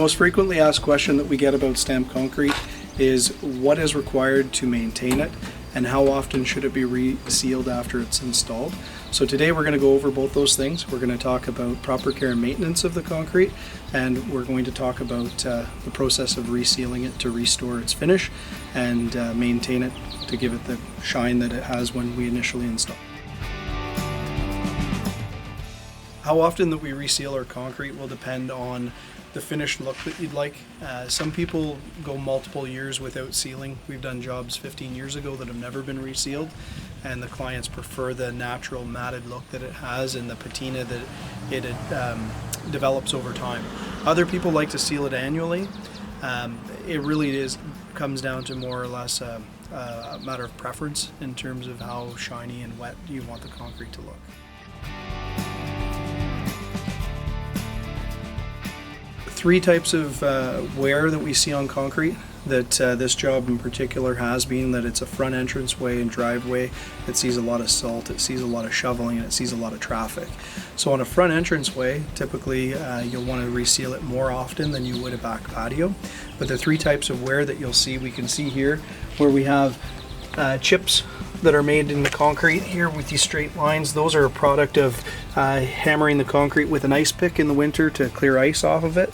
Most frequently asked question that we get about stamped concrete is what is required to maintain it and how often should it be resealed after it's installed. So today we're going to go over both those things. We're going to talk about proper care and maintenance of the concrete, and we're going to talk about the process of resealing it to restore its finish and maintain it to give it the shine that it has when we initially install. How often that we reseal our concrete will depend on the finished look that you'd like. Some people go multiple years without sealing. We've done jobs 15 years ago that have never been resealed, and the clients prefer the natural matted look that it has and the patina that it develops over time. Other people like to seal it annually. It really comes down to more or less a matter of preference in terms of how shiny and wet you want the concrete to look. Three types of wear that we see on concrete that this job in particular has been that it's a front entranceway and driveway. It sees a lot of salt, it sees a lot of shoveling, and it sees a lot of traffic. So on a front entranceway, typically you'll want to reseal it more often than you would a back patio. But the three types of wear that you'll see, we can see here where we have chips that are made in the concrete here with these straight lines. Those are a product of hammering the concrete with an ice pick in the winter to clear ice off of it.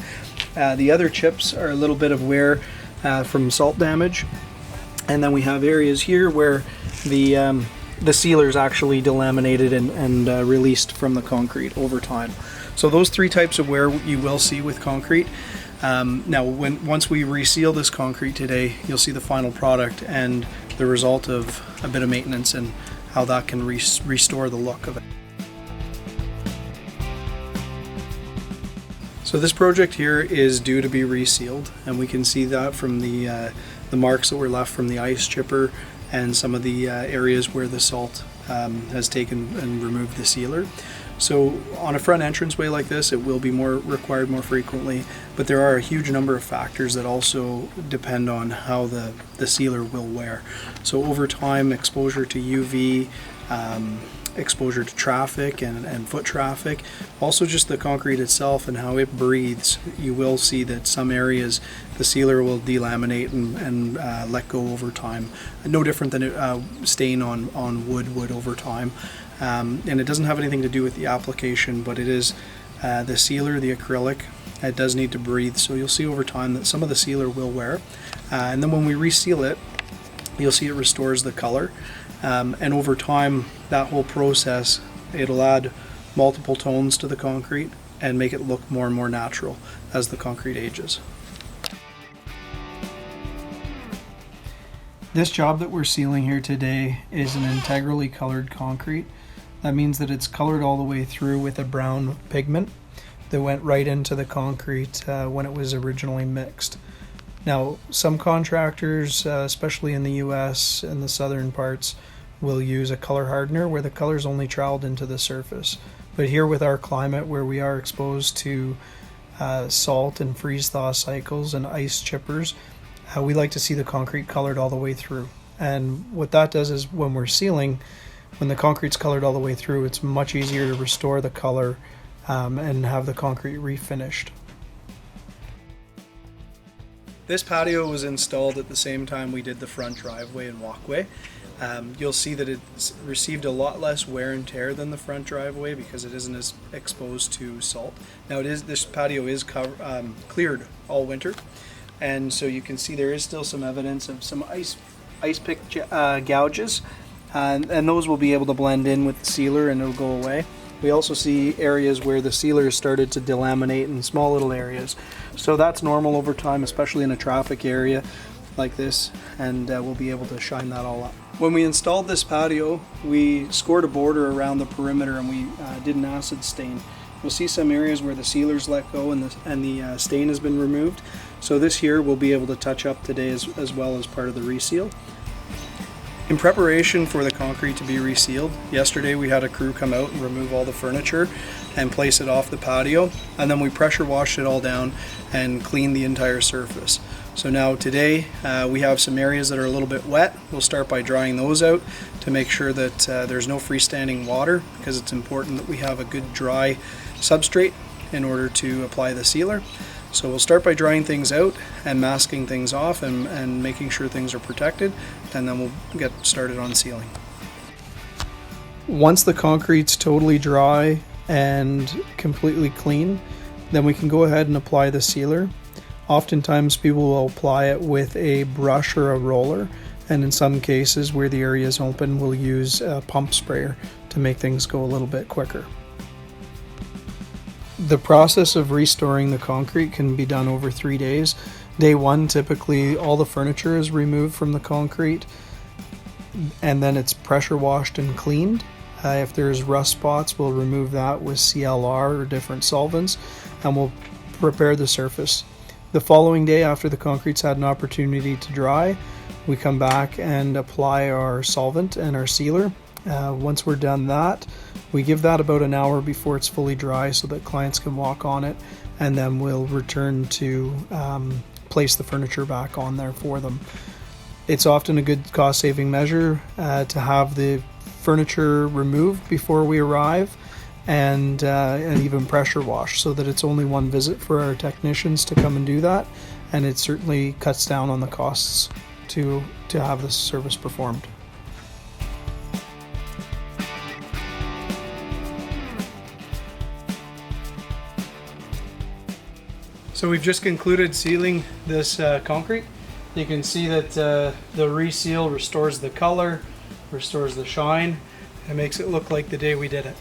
The other chips are a little bit of wear from salt damage. And then we have areas here where the sealer is actually delaminated and released from the concrete over time. So those three types of wear you will see with concrete. Now once we reseal this concrete today, you'll see the final product and the result of a bit of maintenance and how that can restore the look of it. So this project here is due to be resealed, and we can see that from the marks that were left from the ice chipper and some of the areas where the salt has taken and removed the sealer. So on a front entranceway like this, it will be required more frequently, but there are a huge number of factors that also depend on how the sealer will wear. So over time, exposure to UV, exposure to traffic and foot traffic, also just the concrete itself and how it breathes, you will see that some areas the sealer will delaminate and let go over time. No different than staying on wood over time. And it doesn't have anything to do with the application, but it is the sealer, the acrylic. It does need to breathe, so you'll see over time that some of the sealer will wear. And then when we reseal it, you'll see it restores the color. And over time, that whole process, it'll add multiple tones to the concrete and make it look more and more natural as the concrete ages. This job that we're sealing here today is an integrally colored concrete. That means that it's colored all the way through with a brown pigment that went right into the concrete when it was originally mixed. Now, some contractors, especially in the US and the southern parts, will use a color hardener where the color's only traveled into the surface. But here with our climate where we are exposed to salt and freeze-thaw cycles and ice chippers, we like to see the concrete colored all the way through. And what that does is when we're sealing, when the concrete's colored all the way through, it's much easier to restore the color and have the concrete refinished. This patio was installed at the same time we did the front driveway and walkway. You'll see that it's received a lot less wear and tear than the front driveway because it isn't as exposed to salt. Now this patio is cleared all winter, and so you can see there is still some evidence of some ice pick gouges, and those will be able to blend in with the sealer and it'll go away. We also see areas where the sealer started to delaminate in small little areas. So that's normal over time, especially in a traffic area like this, and we'll be able to shine that all up. When we installed this patio, we scored a border around the perimeter and we did an acid stain. You'll see some areas where the sealer's let go and the stain has been removed. So this here we'll be able to touch up today as well as part of the reseal. In preparation for the concrete to be resealed, yesterday we had a crew come out and remove all the furniture and place it off the patio, and then we pressure washed it all down and cleaned the entire surface. So now today we have some areas that are a little bit wet. We'll start by drying those out to make sure that there's no freestanding water, because it's important that we have a good dry substrate in order to apply the sealer. So we'll start by drying things out and masking things off and making sure things are protected, and then we'll get started on sealing. Once the concrete's totally dry and completely clean, then we can go ahead and apply the sealer. Oftentimes people will apply it with a brush or a roller, and in some cases where the area is open, we'll use a pump sprayer to make things go a little bit quicker. The process of restoring the concrete can be done over 3 days. Day 1, typically all the furniture is removed from the concrete, and then it's pressure washed and cleaned. If there's rust spots, we'll remove that with CLR or different solvents, and we'll prepare the surface. The following day, after the concrete's had an opportunity to dry, we come back and apply our solvent and our sealer. Once we're done that, we give that about an hour before it's fully dry so that clients can walk on it, and then we'll return to place the furniture back on there for them. It's often a good cost-saving measure to have the furniture removed before we arrive, and even pressure wash, so that it's only one visit for our technicians to come and do that, and it certainly cuts down on the costs to have this service performed. So we've just concluded sealing this concrete. You can see that the reseal restores the color, restores the shine, and makes it look like the day we did it.